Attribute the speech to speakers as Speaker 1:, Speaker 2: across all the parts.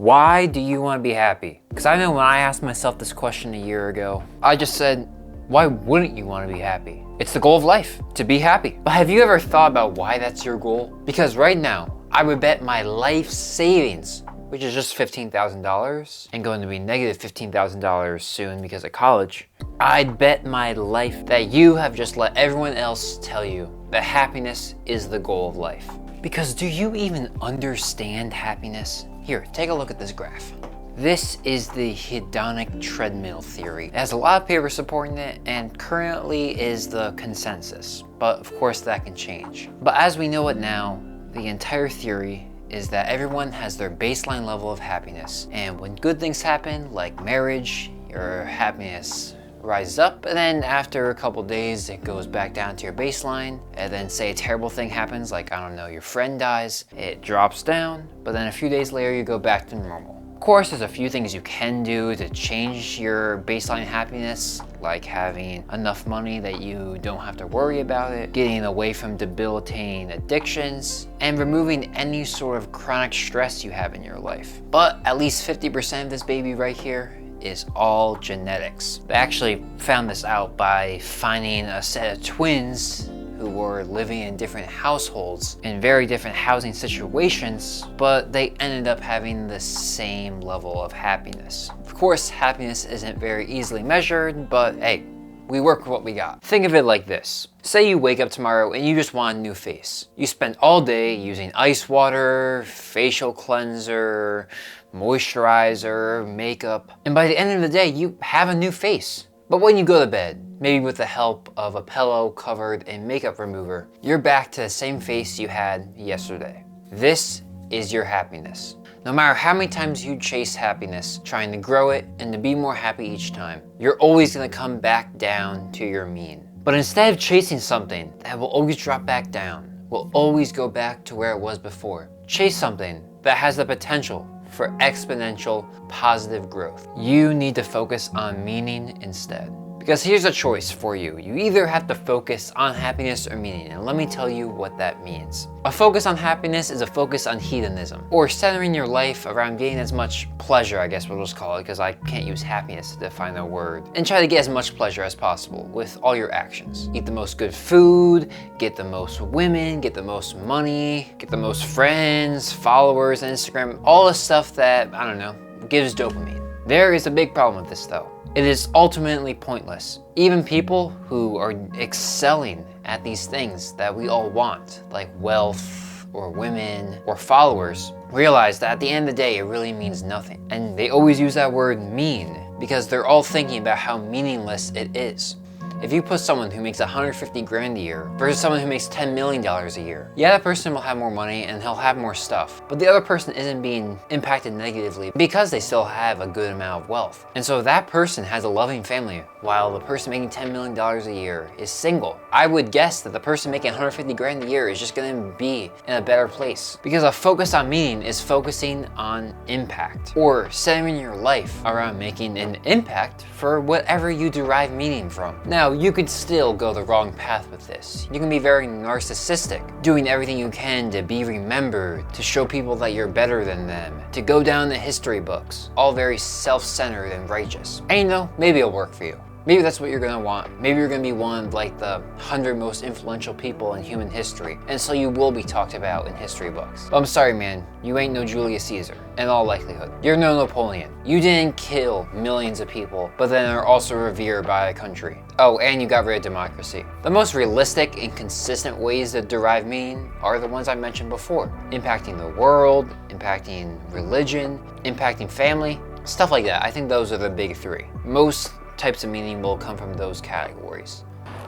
Speaker 1: Why do you want to be happy? Because I know when I asked myself this question a year ago, I just said, why wouldn't you want to be happy? It's the goal of life, to be happy. But have you ever thought about why that's your goal? Because right now, I would bet my life savings, which is just $15,000 and going to be negative $15,000 soon because of college, I'd bet my life that you have just let everyone else tell you that happiness is the goal of life. Because do you even understand happiness? Here, take a look at this graph. This is the hedonic treadmill theory. It has a lot of papers supporting it and currently is the consensus, but of course that can change. But as we know it now, the entire theory is that everyone has their baseline level of happiness, and when good things happen, like marriage, your happiness rises up, and then after a couple days it goes back down to your baseline, and then say a terrible thing happens, like, I don't know, your friend dies, it drops down, but then a few days later you go back to normal. Of course, there's a few things you can do to change your baseline happiness, like having enough money that you don't have to worry about it, getting away from debilitating addictions, and removing any sort of chronic stress you have in your life. But at least 50% of this baby right here is all genetics. They actually found this out by finding a set of twins who were living in different households in very different housing situations, but they ended up having the same level of happiness. Of course, happiness isn't very easily measured, but hey, we work with what we got. Think of it like this. Say you wake up tomorrow and you just want a new face. You spend all day using ice water, facial cleanser, moisturizer, makeup, and by the end of the day, you have a new face. But when you go to bed, maybe with the help of a pillow covered in makeup remover, you're back to the same face you had yesterday. This is your happiness. No matter how many times you chase happiness, trying to grow it and to be more happy each time, you're always gonna come back down to your mean. But instead of chasing something that will always drop back down, will always go back to where it was before, chase something that has the potential for exponential positive growth. You need to focus on meaning instead. Because here's a choice for you. You either have to focus on happiness or meaning, and let me tell you what that means. A focus on happiness is a focus on hedonism, or centering your life around getting as much pleasure, I guess we'll just call it, because I can't use happiness to define a word, and try to get as much pleasure as possible with all your actions. Eat the most good food, get the most women, get the most money, get the most friends, followers on Instagram, all the stuff that, I don't know, gives dopamine. There is a big problem with this though. It is ultimately pointless. Even people who are excelling at these things that we all want, like wealth or women or followers, realize that at the end of the day, it really means nothing. And they always use that word mean because they're all thinking about how meaningless it is. If you put someone who makes 150 grand a year versus someone who makes $10 million a year, yeah, that person will have more money and he'll have more stuff, but the other person isn't being impacted negatively because they still have a good amount of wealth. And so that person has a loving family while the person making $10 million a year is single. I would guess that the person making 150 grand a year is just gonna be in a better place because a focus on meaning is focusing on impact or centering your life around making an impact for whatever you derive meaning from. Now, you could still go the wrong path with this. You can be very narcissistic, doing everything you can to be remembered, to show people that you're better than them, to go down the history books, all very self-centered and righteous. And you know, maybe it'll work for you. Maybe that's what you're gonna want. Maybe you're gonna be one of like the 100 most influential people in human history, and so you will be talked about in history books. But I'm sorry, man, you ain't no Julius Caesar, in all likelihood. You're no Napoleon. You didn't kill millions of people, but then are also revered by a country. Oh, and you got rid of democracy. The most realistic and consistent ways to derive meaning are the ones I mentioned before. Impacting the world, impacting religion, impacting family, stuff like that. I think those are the big three. Most types of meaning will come from those categories.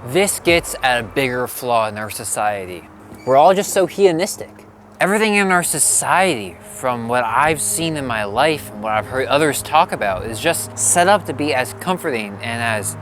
Speaker 1: This gets at a bigger flaw in our society. We're all just so hedonistic. Everything in our society, from what I've seen in my life and what I've heard others talk about, is just set up to be as comforting and as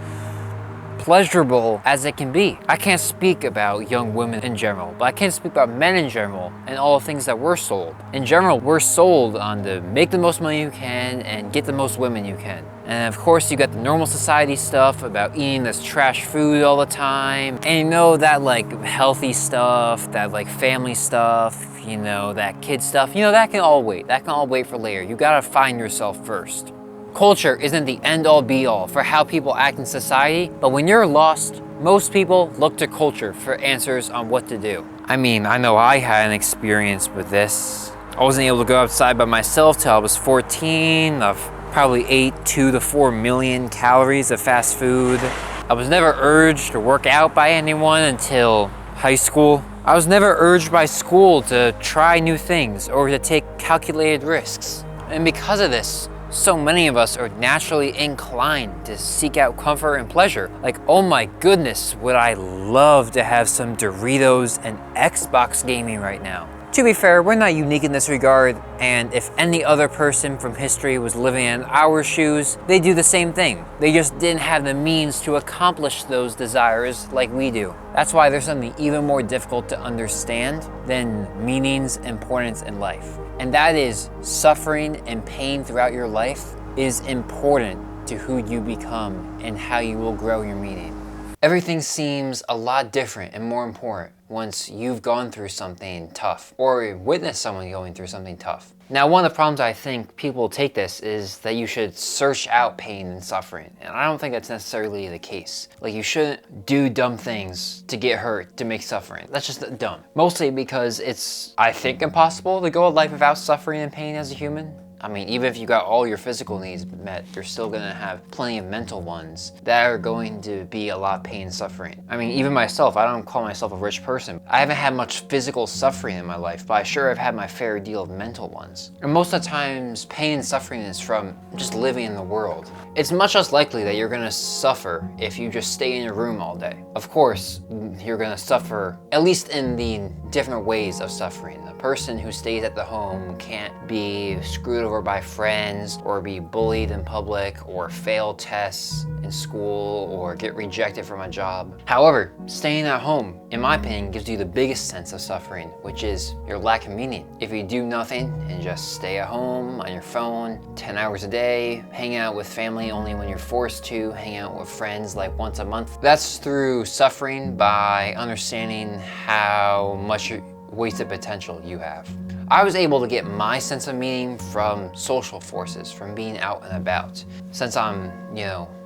Speaker 1: pleasurable as it can be. I can't speak about young women in general, but I can speak about men in general and all the things that we're sold. In general, we're sold on to make the most money you can and get the most women you can. And of course, you got the normal society stuff about eating this trash food all the time. And you know that like healthy stuff, that like family stuff, you know, that kid stuff, you know, that can all wait. That can all wait for later. You gotta find yourself first. Culture isn't the end-all be-all for how people act in society, but when you're lost, most people look to culture for answers on what to do. I mean, I know I had an experience with this. I wasn't able to go outside by myself till I was 14. I've probably ate 2 to 4 million calories of fast food. I was never urged to work out by anyone until high school. I was never urged by school to try new things or to take calculated risks. And because of this, so many of us are naturally inclined to seek out comfort and pleasure. Like, oh my goodness, would I love to have some Doritos and Xbox gaming right now. To be fair, we're not unique in this regard, and if any other person from history was living in our shoes, they do the same thing. They just didn't have the means to accomplish those desires like we do. That's why there's something even more difficult to understand than meaning's importance in life. And that is suffering and pain throughout your life is important to who you become and how you will grow your meaning. Everything seems a lot different and more important once you've gone through something tough or witnessed someone going through something tough. Now, one of the problems I think people take this is that you should search out pain and suffering. And I don't think that's necessarily the case. Like, you shouldn't do dumb things to get hurt, to make suffering. That's just dumb. Mostly because it's, I think, impossible to go a life without suffering and pain as a human. I mean, even if you got all your physical needs met, you're still gonna have plenty of mental ones that are going to be a lot of pain and suffering. I mean, even myself, I don't call myself a rich person. I haven't had much physical suffering in my life, but I sure have had my fair deal of mental ones. And most of the times, pain and suffering is from just living in the world. It's much less likely that you're gonna suffer if you just stay in your room all day. Of course, you're gonna suffer, at least in the different ways of suffering. The person who stays at the home can't be screwed over by friends or be bullied in public or fail tests in school or get rejected from a job. However, staying at home, in my opinion, gives you the biggest sense of suffering, which is your lack of meaning. If you do nothing and just stay at home on your phone 10 hours a day, hang out with family only when you're forced to, hang out with friends like once a month, that's through suffering by understanding how much wasted potential you have. I was able to get my sense of meaning from social forces, from being out and about. Since I'm,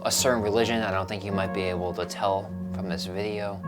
Speaker 1: a certain religion, I don't think you might be able to tell from this video.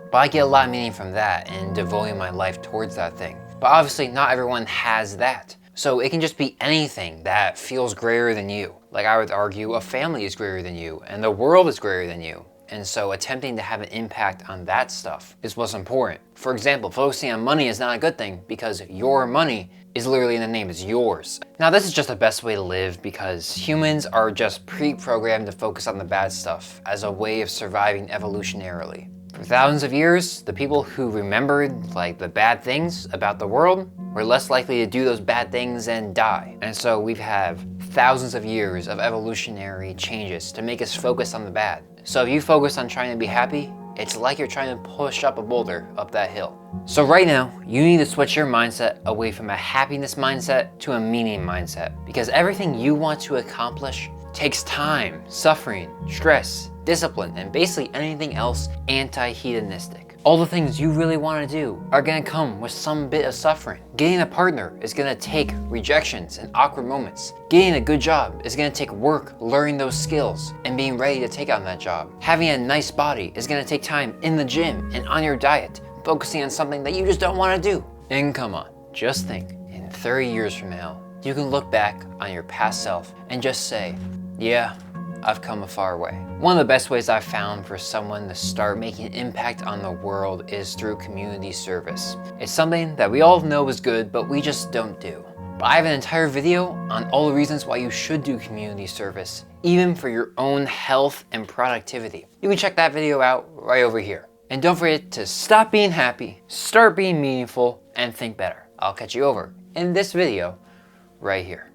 Speaker 1: But I get a lot of meaning from that and devoting my life towards that thing. But obviously not everyone has that. So it can just be anything that feels greater than you. Like, I would argue a family is greater than you and the world is greater than you. And so attempting to have an impact on that stuff is what's important. For example, focusing on money is not a good thing because your money is literally in the name, it's yours. Now, this is just the best way to live because humans are just pre-programmed to focus on the bad stuff as a way of surviving evolutionarily. For thousands of years, the people who remembered the bad things about the world were less likely to do those bad things and die. And so we have thousands of years of evolutionary changes to make us focus on the bad. So if you focus on trying to be happy, it's like you're trying to push up a boulder up that hill. So right now, you need to switch your mindset away from a happiness mindset to a meaning mindset, because everything you want to accomplish takes time, suffering, stress, discipline, and basically anything else anti-hedonistic. All the things you really want to do are going to come with some bit of suffering. Getting a partner is going to take rejections and awkward moments. Getting a good job is going to take work, learning those skills, and being ready to take on that job. Having a nice body is going to take time in the gym and on your diet, focusing on something that you just don't want to do. And come on, just think, in 30 years from now, you can look back on your past self and just say, yeah, I've come a far way. One of the best ways I've found for someone to start making an impact on the world is through community service. It's something that we all know is good, but we just don't do. But I have an entire video on all the reasons why you should do community service, even for your own health and productivity. You can check that video out right over here. And don't forget to stop being happy, start being meaningful, and think better. I'll catch you over in this video right here.